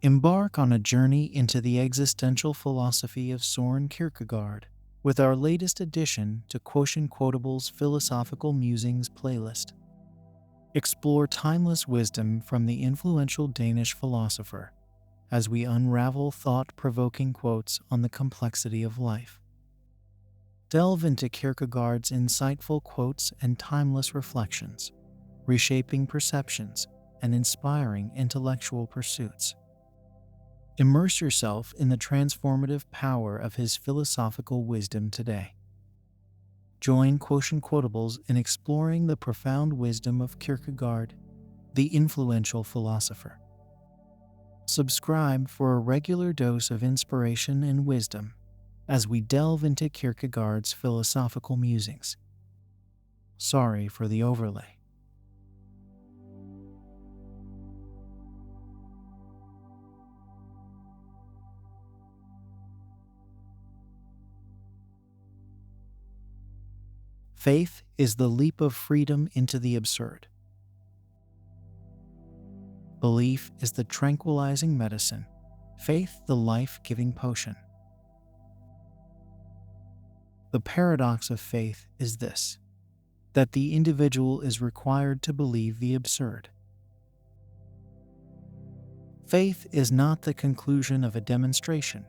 Embark on a journey into the existential philosophy of Søren Kierkegaard with our latest addition to QuotientQuotables' Philosophical Musings playlist. Explore timeless wisdom from the influential Danish philosopher as we unravel thought-provoking quotes on the complexity of life. Delve into Kierkegaard's insightful quotes and timeless reflections, reshaping perceptions and inspiring intellectual pursuits. Immerse yourself in the transformative power of his philosophical wisdom today. Join QuotientQuotables in exploring the profound wisdom of Kierkegaard, the influential philosopher. Subscribe for a regular dose of inspiration and wisdom as we delve into Kierkegaard's philosophical musings. Sorry for the overlay. Faith is the leap of freedom into the absurd. Belief is the tranquilizing medicine, faith the life-giving potion. The paradox of faith is this, that the individual is required to believe the absurd. Faith is not the conclusion of a demonstration,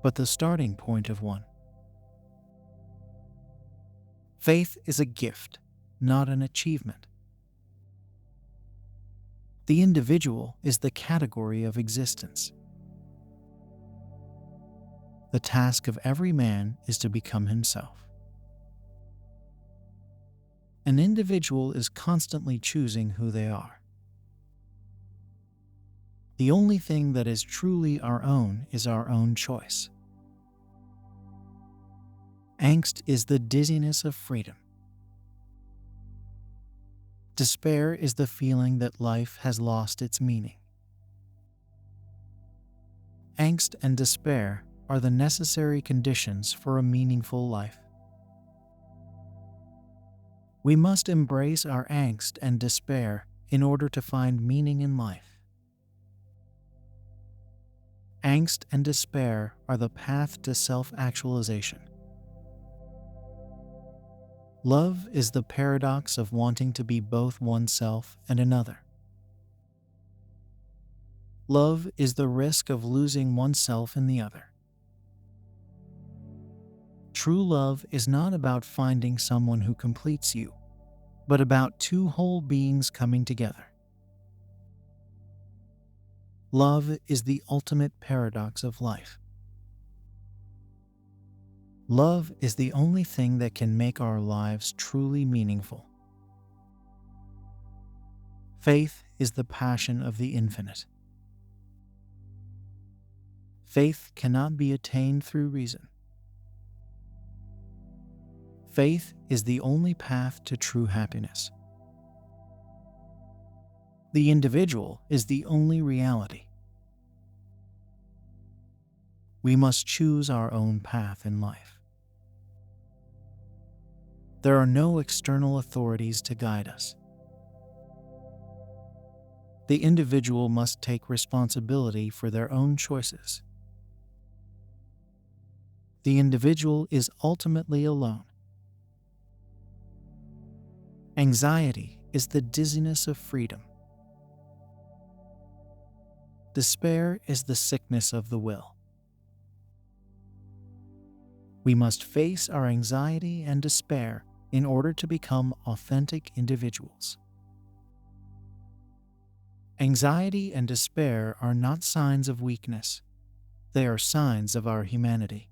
but the starting point of one. Faith is a gift, not an achievement. The individual is the category of existence. The task of every man is to become himself. An individual is constantly choosing who they are. The only thing that is truly our own is our own choice. Angst is the dizziness of freedom. Despair is the feeling that life has lost its meaning. Angst and despair are the necessary conditions for a meaningful life. We must embrace our angst and despair in order to find meaning in life. Angst and despair are the path to self-actualization. Love is the paradox of wanting to be both oneself and another. Love is the risk of losing oneself in the other. True love is not about finding someone who completes you, but about two whole beings coming together. Love is the ultimate paradox of life. Love is the only thing that can make our lives truly meaningful. Faith is the passion of the infinite. Faith cannot be attained through reason. Faith is the only path to true happiness. The individual is the only reality. We must choose our own path in life. There are no external authorities to guide us. The individual must take responsibility for their own choices. The individual is ultimately alone. Anxiety is the dizziness of freedom. Despair is the sickness of the will. We must face our anxiety and despair in order to become authentic individuals. Anxiety and despair are not signs of weakness. They are signs of our humanity.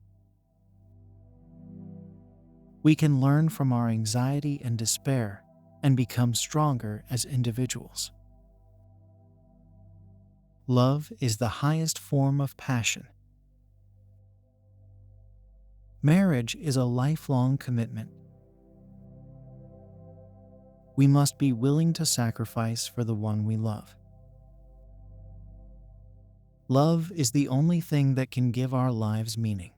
We can learn from our anxiety and despair and become stronger as individuals. Love is the highest form of passion. Marriage is a lifelong commitment. We must be willing to sacrifice for the one we love. Love is the only thing that can give our lives meaning.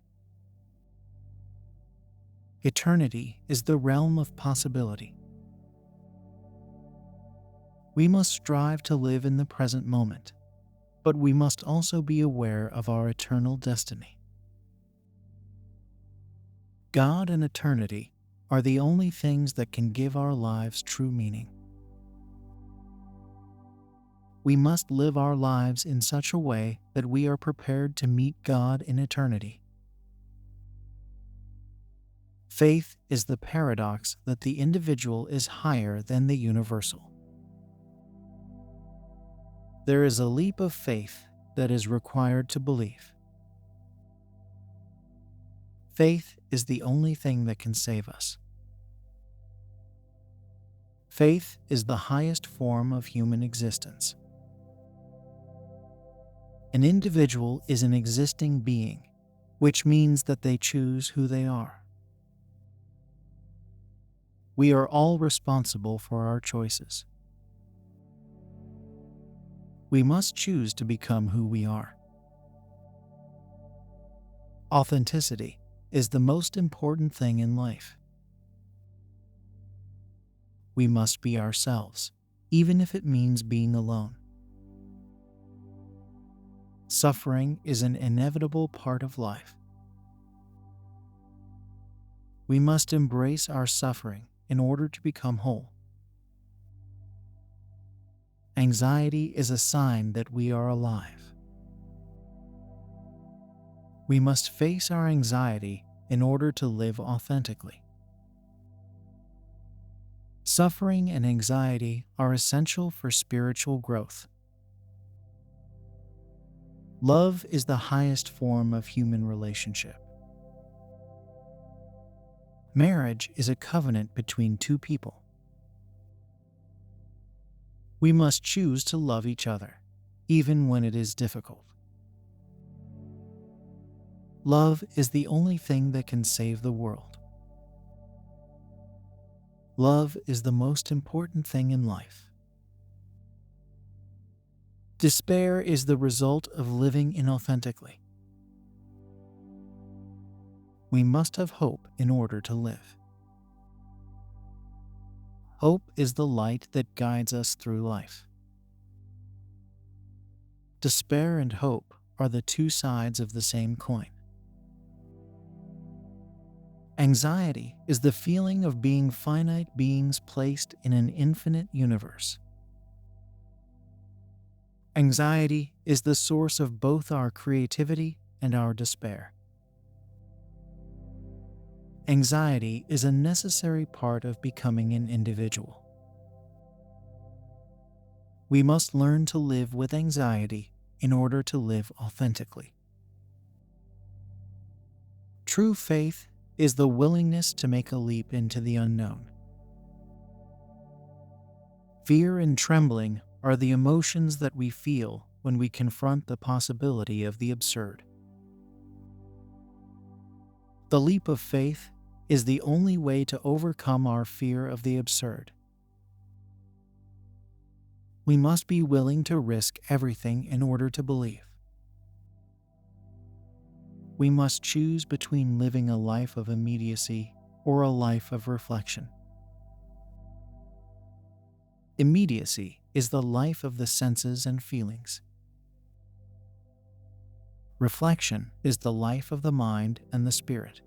Eternity is the realm of possibility. We must strive to live in the present moment, but we must also be aware of our eternal destiny. God and eternity are the only things that can give our lives true meaning. We must live our lives in such a way that we are prepared to meet God in eternity. Faith is the paradox that the individual is higher than the universal. There is a leap of faith that is required to believe. Faith is the only thing that can save us. Faith is the highest form of human existence. An individual is an existing being, which means that they choose who they are. We are all responsible for our choices. We must choose to become who we are. Authenticity is the most important thing in life. We must be ourselves, even if it means being alone. Suffering is an inevitable part of life. We must embrace our suffering in order to become whole. Anxiety is a sign that we are alive. We must face our anxiety in order to live authentically. Suffering and anxiety are essential for spiritual growth. Love is the highest form of human relationship. Marriage is a covenant between two people. We must choose to love each other, even when it is difficult. Love is the only thing that can save the world. Love is the most important thing in life. Despair is the result of living inauthentically. We must have hope in order to live. Hope is the light that guides us through life. Despair and hope are the two sides of the same coin. Anxiety is the feeling of being finite beings placed in an infinite universe. Anxiety is the source of both our creativity and our despair. Anxiety is a necessary part of becoming an individual. We must learn to live with anxiety in order to live authentically. True faith is the willingness to make a leap into the unknown. Fear and trembling are the emotions that we feel when we confront the possibility of the absurd. The leap of faith is the only way to overcome our fear of the absurd. We must be willing to risk everything in order to believe. We must choose between living a life of immediacy or a life of reflection. Immediacy is the life of the senses and feelings. Reflection is the life of the mind and the spirit.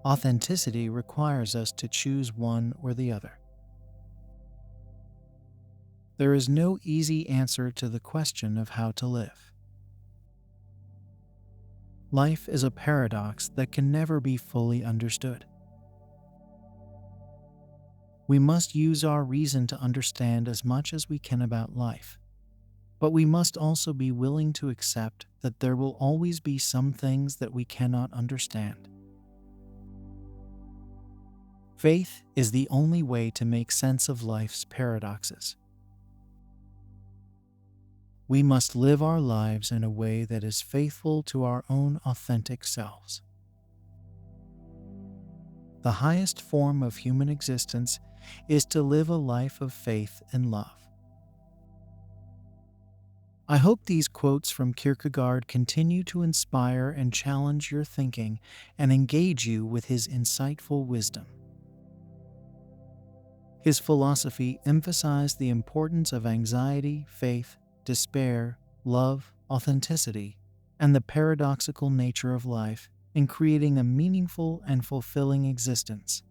Authenticity requires us to choose one or the other. There is no easy answer to the question of how to live. Life is a paradox that can never be fully understood. We must use our reason to understand as much as we can about life, but we must also be willing to accept that there will always be some things that we cannot understand. Faith is the only way to make sense of life's paradoxes. We must live our lives in a way that is faithful to our own authentic selves. The highest form of human existence is to live a life of faith and love. I hope these quotes from Kierkegaard continue to inspire and challenge your thinking and engage you with his insightful wisdom. His philosophy emphasized the importance of anxiety, faith, despair, love, authenticity, and the paradoxical nature of life in creating a meaningful and fulfilling existence.